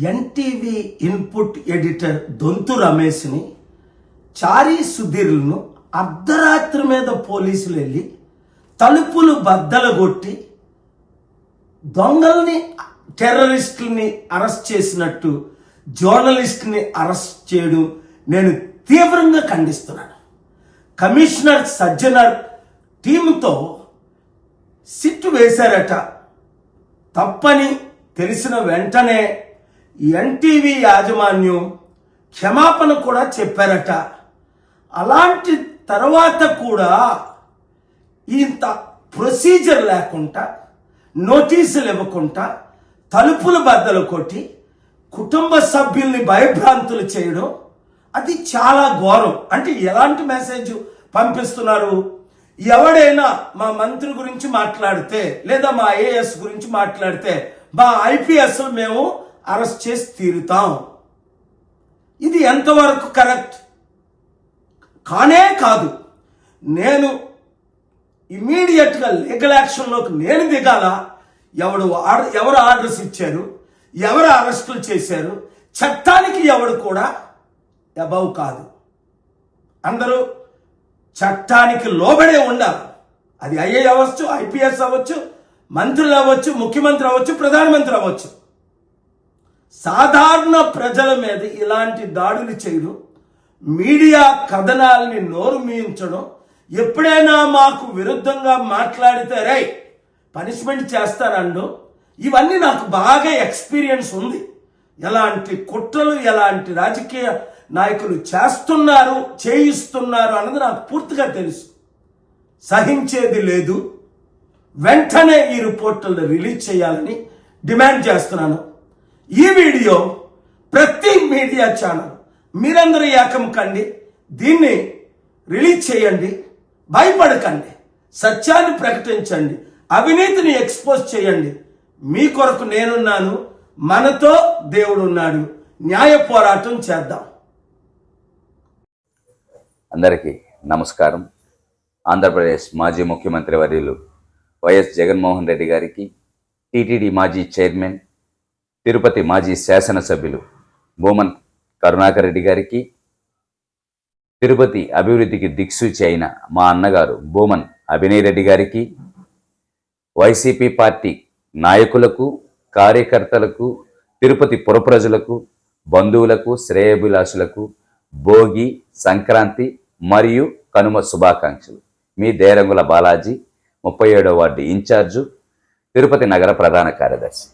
NTV input editor Donthu రమేష్ని, చారీ సుధీర్లను అర్ధరాత్రి మీద పోలీసులు వెళ్ళి తలుపులు బద్దలగొట్టి దొంగల్ని టెర్రరిస్టుల్ని అరెస్ట్ చేసినట్టు జర్నలిస్ట్ని అరెస్ట్ చేయడం నేను తీవ్రంగా ఖండిస్తున్నాను. కమిషనర్ సజ్జనర్ టీముతో సిట్టు వేశారట. తప్పని తెలిసిన వెంటనే ఎన్టీవీ యాజమాన్యం క్షమాపణ కూడా చెప్పారట. అలాంటి తర్వాత కూడా ఇంత ప్రొసీజర్ లేకుండా, నోటీసులు ఇవ్వకుండా తలుపులు బద్దలు కొట్టి కుటుంబ సభ్యుల్ని భయభ్రాంతులు చేయడం అది చాలా ఘోరం. అంటే ఎలాంటి మెసేజ్ పంపిస్తున్నారు? ఎవడైనా మా మంత్రి గురించి మాట్లాడితే లేదా మా ఐఏఎస్ గురించి మాట్లాడితే మా ఐపీఎస్ మేము అరెస్ట్ చేసి తీరుతాం. ఇది ఎంతవరకు కరెక్ట్? కానే కాదు. నేను ఇమీడియట్గా లీగల్ యాక్షన్లోకి నేను దిగాల. ఎవరు ఆర్డర్స్ ఇచ్చారు, ఎవరు అరెస్టులు చేశారు, చట్టానికి ఎవడు కూడా అబౌవ్ కాదు. అందరూ చట్టానికి లోబడే ఉండాలి. అది ఐఏ అవ్వచ్చు, ఐపీఎస్ అవ్వచ్చు, మంత్రులు అవ్వచ్చు, ముఖ్యమంత్రి అవ్వచ్చు, ప్రధానమంత్రి అవ్వచ్చు. సాధారణ ప్రజల మీద ఇలాంటి దాడులు చేయడం, మీడియా కథనాల్ని నోరు మీయించడం, ఎప్పుడైనా మాకు విరుద్ధంగా మాట్లాడితే రై పనిష్మెంట్ చేస్తారండు, ఇవన్నీ నాకు బాగా ఎక్స్పీరియన్స్ ఉంది. ఎలాంటి కుట్రలు, ఎలాంటి రాజకీయ నాయకులు చేస్తున్నారు, చేయిస్తున్నారు అన్నది నాకు పూర్తిగా తెలుసు. సహించేది లేదు. వెంటనే ఈ రిపోర్టులను రిలీజ్ చేయాలని డిమాండ్ చేస్తున్నాను. ఈ వీడియో ప్రతి మీడియా ఛానల్ మీరందరూ ఏకం కండి, దీన్ని రిలీజ్ చేయండి. భయపడకండి, సత్యాన్ని ప్రకటించండి, అవినీతిని ఎక్స్పోజ్ చేయండి. మీ కొరకు నేనున్నాను, మనతో దేవుడున్నాడు. న్యాయ పోరాటం చేద్దాం. అందరికీ నమస్కారం. ఆంధ్రప్రదేశ్ మాజీ ముఖ్యమంత్రి వర్యులు వైఎస్ జగన్మోహన్ రెడ్డి గారికి, టీటీడీ మాజీ చైర్మన్, తిరుపతి మాజీ శాసనసభ్యులు భూమన్ కరుణాకర్ రెడ్డి గారికి, తిరుపతి అభివృద్ధికి దిక్సూచి అయిన మా అన్నగారు భూమన్ అభినయ్ రెడ్డి గారికి, వైసీపీ పార్టీ నాయకులకు, కార్యకర్తలకు, తిరుపతి పురప్రజలకు, బంధువులకు, శ్రేయోభిలాషులకు భోగి, సంక్రాంతి మరియు కనుమ శుభాకాంక్షలు. మీ దేరంగుల బాలాజీ, 37వ వార్డు ఇన్ఛార్జు, తిరుపతి నగర ప్రధాన కార్యదర్శి.